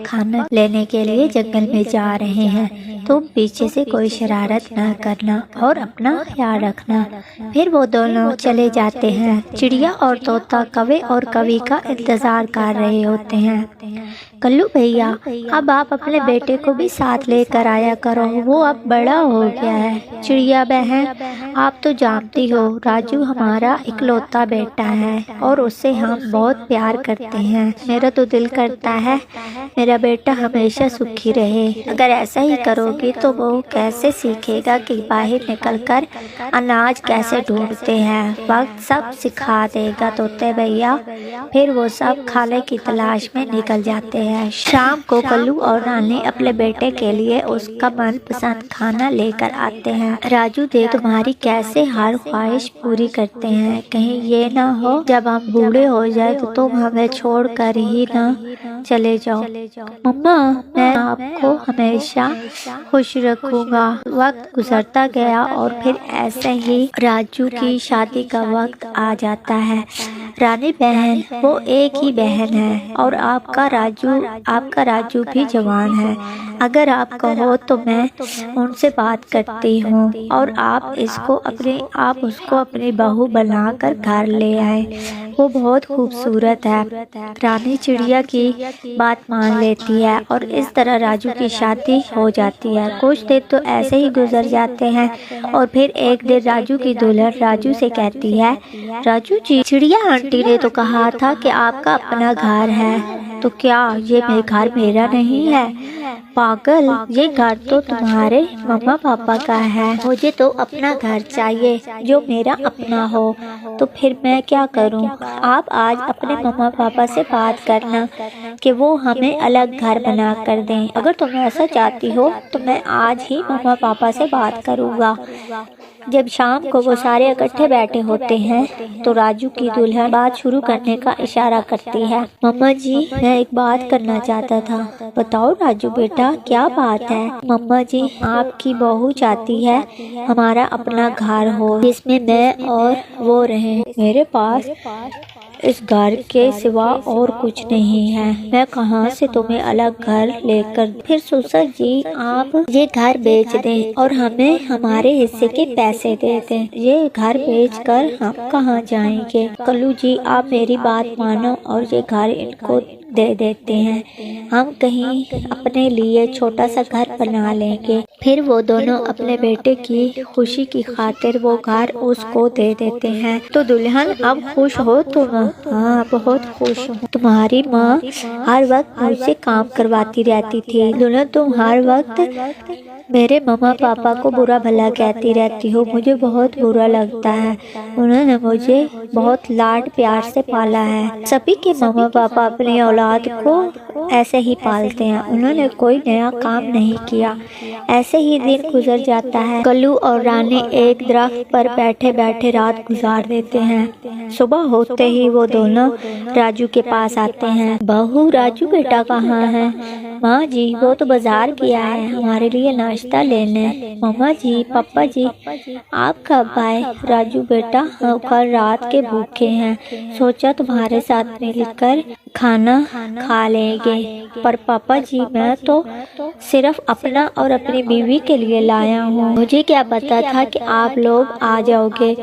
खाना लेने के लिए जंगल में जा रहे हैं। तुम पीछे से कोई शरारत न करना और अपना ख्याल रखना। फिर वो दोनों चले जाते हैं। चिड़िया और तोता कौवे और कवि का इंतजार कर रहे होते हैं। कल्लू भैया, अब आप अपने बेटे को भी साथ लेकर आया करो, वो अब बड़ा हो गया है। चिड़िया बहन, आप तो जानती हो राजू हमारा इकलौता बेटा है और उससे हम बहुत प्यार करते हैं। मेरा तो दिल करता है मेरा बेटा हमेशा सुखी रहे। अगर ऐसा ही करोगी तो वो कैसे सीखेगा कि बाहर निकलकर अनाज कैसे ढूंढते हैं। वक्त सब सिखा देगा तोते भैया। फिर वो सब खाने की तलाश में निकल जाते हैं। शाम को कल्लू और रानी अपने बेटे के लिए उसका मनपसंद खाना लेकर आते हैं। राजू देख तुम्हारी कैसे हर ख्वाहिश पूरी करते हैं। कहीं ये ना हो जब हम बूढ़े हो जाए तो तुम हमें छोड़कर ही ना चले जाओ। मम्मा, मैं आपको हमेशा खुश रखूंगा। वक्त गुजरता गया और फिर ऐसे ही राजू की शादी का वक्त आ जाता है। रानी बहन, वो एक ही बहन है और आपका राजू भी जवान है। अगर आप कहो तो मैं उनसे बात करती हूँ और आप उसको अपनी बहू बनाकर घर ले आए। वो बहुत खूबसूरत है। रानी चिड़िया की बात मान लेती है और इस तरह राजू की शादी हो जाती है। कुछ दिन तो ऐसे ही गुजर जाते हैं और फिर एक दिन राजू की दुल्हन राजू से कहती है, राजू जी, चिड़िया आंटी ने तो कहा था कि आपका अपना घर है, तो क्या ये घर मेरा नहीं है? पागल, ये घर तो तुम्हारे मम्मा पापा का है। मुझे तो अपना घर चाहिए जो मेरा अपना हो। तो फिर मैं क्या करूं? आप आज अपने मम्मा पापा से बात करना कि वो हमें अलग घर बना कर दें। अगर तुम ऐसा चाहती हो तो मैं आज ही मम्मा पापा से बात करूंगा। जब शाम को वो सारे इकट्ठे बैठे होते हैं तो राजू की दुल्हन बात शुरू करने का इशारा करती है। मम्मा जी, मैं एक बात करना चाहता था। बताओ राजू बेटा, क्या बात है? मम्मा जी, आपकी बहू चाहती है हमारा अपना घर हो जिसमें मैं और वो रहें। मेरे पास इस घर के सिवा और कुछ नहीं है। मैं कहाँ से तुम्हें अलग घर लेकर? फिर ससुर जी, आप ये घर बेच दें और हमें हमारे हिस्से के पैसे दे दें। ये घर बेचकर हम कहाँ जाएंगे? कल्लू जी, आप मेरी बात मानो और ये घर इनको दे देते हैं। हम कहीं अपने लिए छोटा सा घर बना लेंगे। फिर वो दोनों अपने बेटे की खुशी की खातिर वो घर उसको दे देते हैं। तो दुल्हन, अब खुश हो तुम? हाँ, बहुत खुश हूँ। तुम्हारी माँ हर वक्त मुझसे काम करवाती रहती थी। दुल्हन, तुम हर वक्त मेरे मम्मा पापा को बुरा भला कहती रहती हो, मुझे बहुत बुरा लगता है। उन्होंने मुझे बहुत लाड प्यार से पाला है। सभी के मम्मा पापा अपनी औलाद को ऐसे ही पालते हैं। उन्होंने कोई नया काम नहीं किया। ऐसे ही दिन गुजर जाता है। कल्लू और रानी एक दरख्त पर बैठे बैठे रात गुजार देते हैं। सुबह होते ही वो दोनों राजू के पास आते हैं। बहू, राजू बेटा कहाँ है? माँ जी, वो तो बाजार गया है हमारे लिए नाश्ता लेने। मम्मा जी, पापा जी, आप कब आए? राजू बेटा, हम कल रात के भूखे हैं, सोचा तुम्हारे साथ मिलकर खाना खा लेंगे। पर पापा जी, मैं तो सिर्फ अपना और अपनी बीवी के लिए लाया हूँ। मुझे क्या पता था कि आप लोग आ जाओगे।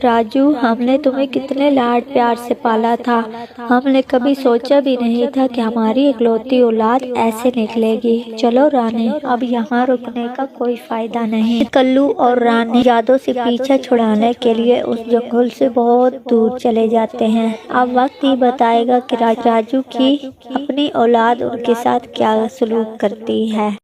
राजू, हमने तुम्हें कितने लाड प्यार से पाला था। हमने कभी सोचा भी नहीं था कि हमारी इकलौती औलाद ऐसे निकलेगी। चलो रानी, अब यहाँ रुकने का कोई फायदा नहीं। कल्लू और रानी यादों से पीछा छुड़ाने के लिए उस जंगल से बहुत दूर चले जाते हैं। अब वक्त ही बताएगा कि राजू की अपनी औलाद उनके साथ क्या सलूक करती है।